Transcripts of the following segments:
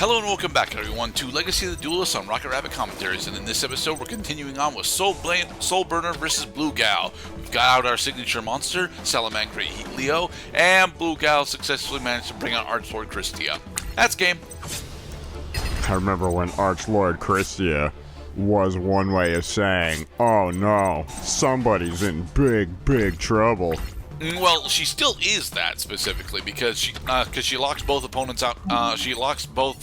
Hello and welcome back, everyone, to Legacy of the Duelist on Rocket Rabbit Commentaries, and in this episode we're continuing on with Soulburner versus Blue Gal. We've got out our signature monster, Salamangreat Heatleo, and Blue Gal successfully managed to bring out Archlord Christia. That's game. I remember when Archlord Christia was one way of saying, oh no, somebody's in big trouble. Well, she still is that specifically because she locks both opponents out. She locks both.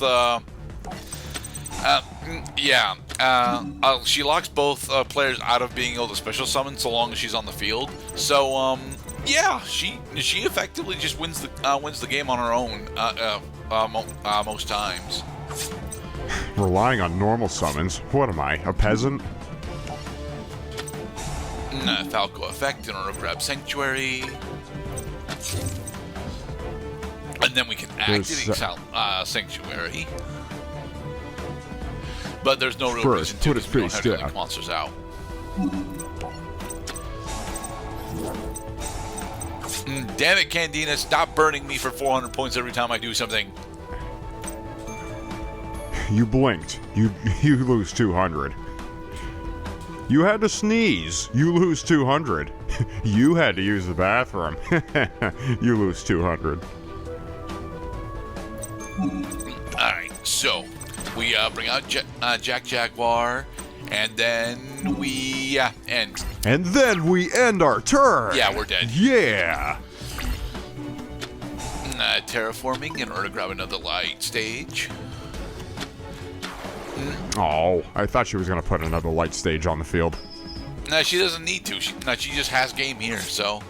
She locks both players out of being able to special summon so long as she's on the field. So yeah, she effectively just wins the game on her own most times. Relying on normal summons. What am I, a peasant? Falco effect in order to grab Sanctuary. And then we can activate Sanctuary. But there's no real reason to because we don't have to link monsters out. Damn it, Candina, stop burning me for 400 points every time I do something. You blinked. You lose 200. You had to sneeze. You lose 200. You had to use the bathroom. You lose 200. Alright, so we bring out Jack Jaguar, and then we end. And then we end our turn. Yeah, we're dead. Yeah. Terraforming in order to grab another light stage. Oh, I thought she was going to put another light stage on the field. No, she doesn't need to. She just has game here, so.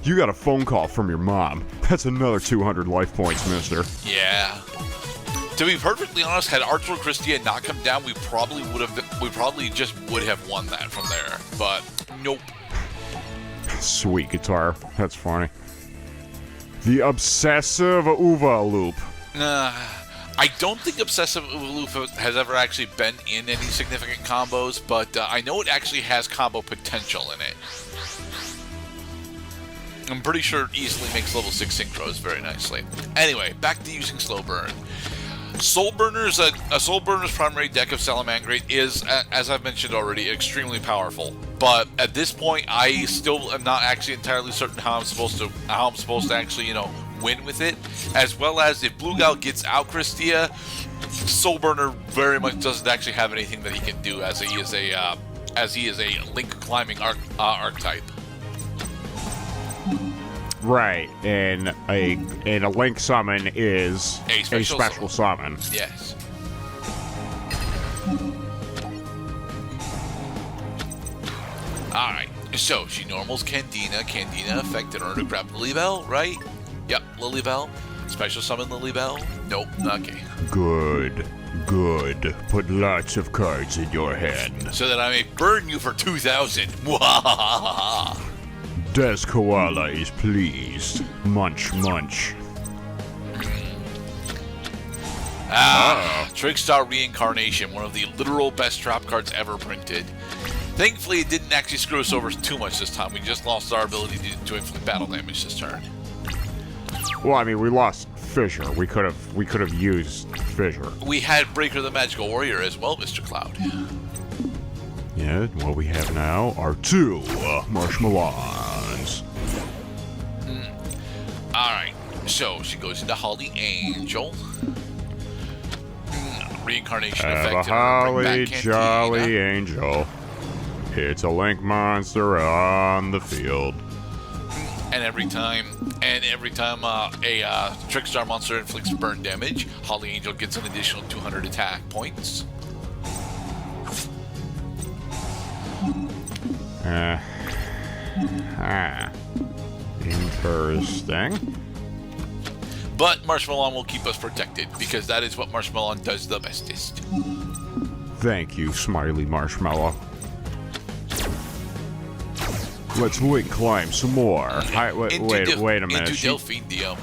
You got a phone call from your mom. That's another 200 life points, mister. Yeah. To be perfectly honest, had Archlord Christia not come down, we probably just would have won that from there. But nope. Sweet guitar. That's funny. The obsessive Uva loop. I don't think Obsessive Loop has ever actually been in any significant combos, but I know it actually has combo potential in it. I'm pretty sure it easily makes level 6 synchros very nicely. Anyway, back to using Slow Burn. Soulburner's primary deck of Salamangreat is, as I've mentioned already, extremely powerful. But at this point, I still am not actually entirely certain how I'm supposed to actually, win with it. As well as if Blue Gal gets out Christia, Soulburner very much doesn't actually have anything that he can do, as he is a link climbing archetype. Right, and a link summon is a special summon. Yes. Alright, so she normals Candina. Candina effect in order to grab Lilybell, right? Yep, Lilybell. Special summon Lilybell? Nope, okay. Good. Put lots of cards in your hand. So that I may burn you for 2,000. Des Koala is pleased. Munch. Trickstar Reincarnation, one of the literal best trap cards ever printed. Thankfully, it didn't actually screw us over too much this time. We just lost our ability to inflict battle damage this turn. Well, I mean, we lost Fissure. We could have used Fissure. We had Breaker the Magical Warrior as well, Mr. Cloud. Yeah, what we have now are two Marshmallows. Alright, so she goes into Holly Angel. Reincarnation effect. Holly Jolly Angel. It's a link monster on the field. And every time a Trickstar monster inflicts burn damage, Holly Angel gets an additional 200 attack points. Interesting. But Marshmallow will keep us protected, because that is what Marshmallow does the bestest. Thank you, Smiley Marshmallow. Let's link climb some more. Wait a minute. Into Delphindium.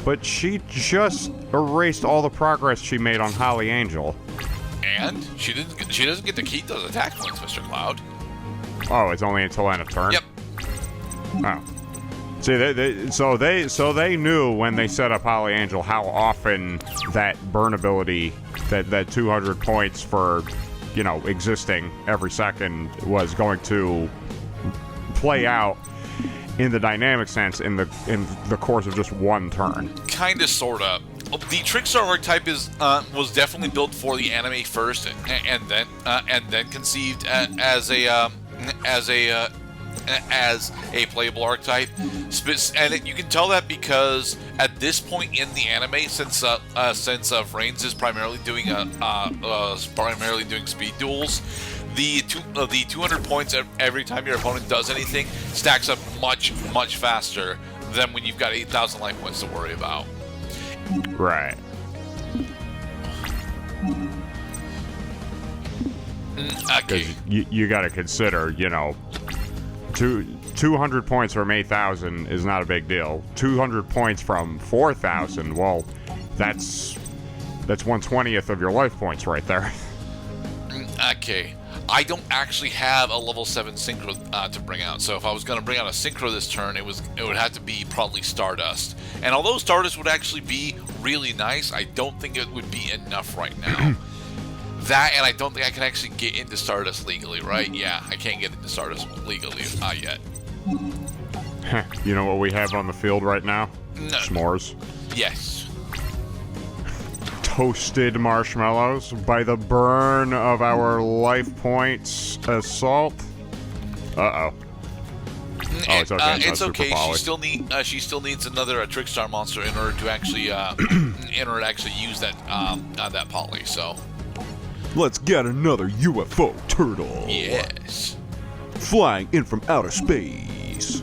But she just erased all the progress she made on Holly Angel. And she doesn't get to keep those attack points, Mr. Cloud. Oh, it's only until end of turn? Yep. Oh. See, so they knew when they set up Holly Angel how often that burn ability, that 200 points for, you know, existing every second was going to play out in the dynamic sense in the course of just one turn. Kinda, sorta. The Trickstar archetype was definitely built for the anime first, and then conceived as a playable archetype, and you can tell that because at this point in the anime, since VRAINS is primarily doing speed duels, the 200 points every time your opponent does anything stacks up much faster than when you've got 8,000 life points to worry about. Right. Okay. You got to consider, you know, 200 points from 8,000 is not a big deal. 200 points from 4,000, well, that's 1/20th of your life points right there. Okay. I don't actually have a level 7 synchro to bring out, so if I was going to bring out a synchro this turn, it would have to be probably Stardust. And although Stardust would actually be really nice, I don't think it would be enough right now. That, and I don't think I can actually get into Stardust legally, right? Yeah, I can't get into Stardust legally yet. You know what we have on the field right now? No. S'mores. Yes. Toasted marshmallows by the burn of our life points assault. Uh-oh. Oh, it's okay. It's okay. She still needs another Trickstar monster in order to actually use that that poly. So let's get another UFO turtle. Yes. Flying in from outer space.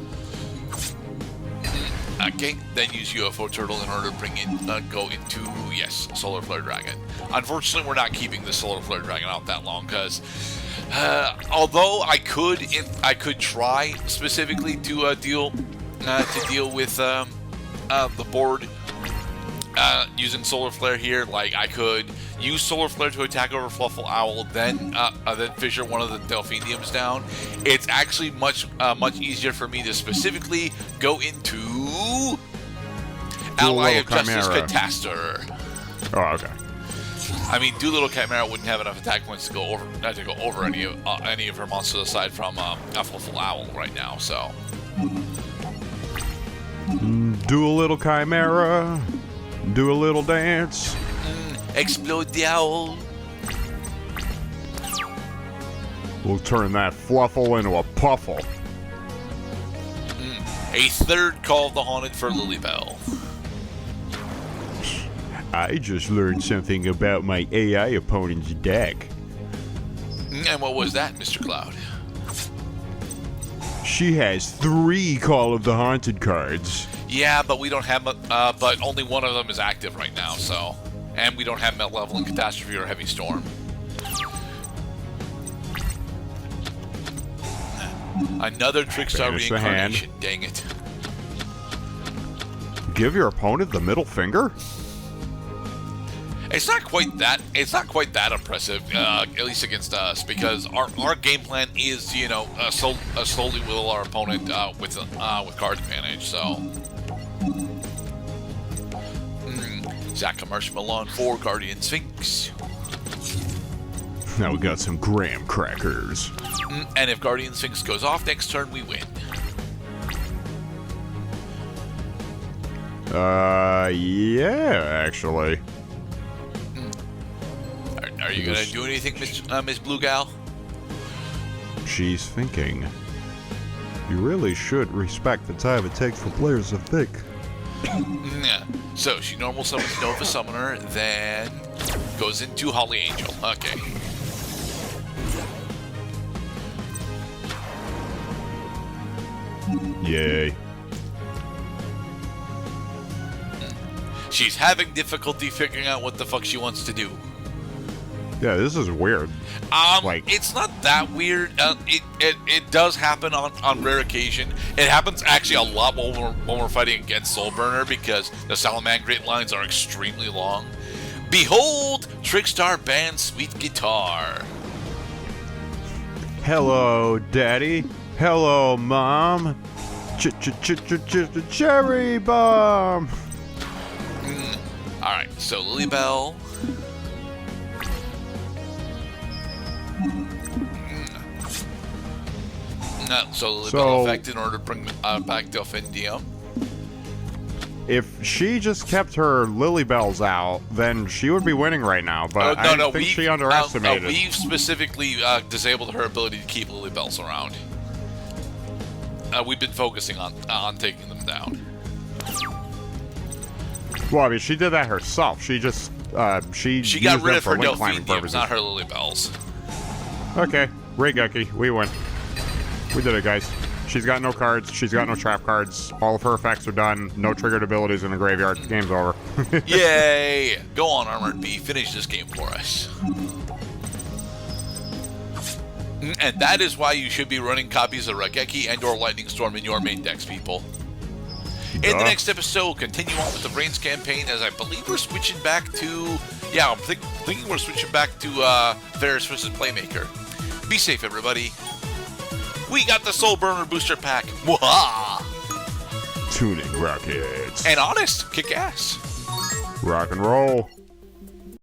Okay, then use UFO Turtle in order to bring in, go into, yes, Solar Flare Dragon. Unfortunately, we're not keeping the Solar Flare Dragon out that long, because, although I could try specifically to deal with the board using Solar Flare here. Like, I could use Solar Flare to attack over Fluffle Owl, then Fissure one of the Delphiniums down. It's actually much easier for me to specifically go into Ally of Justice Catastor. Oh, okay. I mean, Doolittle Chimera wouldn't have enough attack points to go over any of her monsters aside from Fluffle Owl right now. So, do a little Chimera. Do a little dance. Explode the owl. We'll turn that Fluffle into a Puffle. A third Call of the Haunted for Lilybell. I just learned something about my AI opponent's deck. And what was that, Mr. Cloud? She has 3 Call of the Haunted cards. Yeah, but we don't have, but only one of them is active right now, so. And we don't have Malevolent Catastrophe or Heavy Storm. Another Trickstar reincarnation, dang it. Give your opponent the middle finger? It's not quite that impressive, at least against us, because our game plan is to, you know, slowly whittle our opponent with card advantage. So, Zaka Marshmallow on 4 Guardian Sphinx. Now we got some graham crackers. And if Guardian Sphinx goes off next turn, we win. Yeah, actually. Are you gonna do anything, Miss Blue Gal? She's thinking. You really should respect the time it takes for players to think. So she normal summons Nova Summoner, then goes into Holly Angel. Okay. Yay. She's having difficulty figuring out what the fuck she wants to do. Yeah, this is weird. It's not that weird. It does happen on rare occasion. It happens actually a lot when we're fighting against Soulburner because the Salamangreat lines are extremely long. Behold, Trickstar Band Sweet Guitar. Hello, Daddy. Hello, Mom. Cherry bomb. All right, so Lilybell. So Lilybell effect in order to bring back Delphindium. If she just kept her Lilybells out, then she would be winning right now. But I think she underestimated. No, we've specifically disabled her ability to keep Lilybells around. We've been focusing on taking them down. Well, I mean, she did that herself. She just she got rid of her Delphiniums, not her Lilybells. Okay, Reigeki, we win. We did it, guys. She's got no cards. She's got no trap cards. All of her effects are done. No triggered abilities in the graveyard. Game's over. Yay! Go on, Armored B. Finish this game for us. And that is why you should be running copies of Raigeki and or Lightning Storm in your main decks, people. In the next episode, we'll continue on with the VRAINS campaign, as I believe we're switching back to... Yeah, I'm thinking we're switching back to Varus vs. Playmaker. Be safe, everybody. We got the Soulburner booster pack. Waha! Tuning rockets. And honest, kick ass. Rock and roll.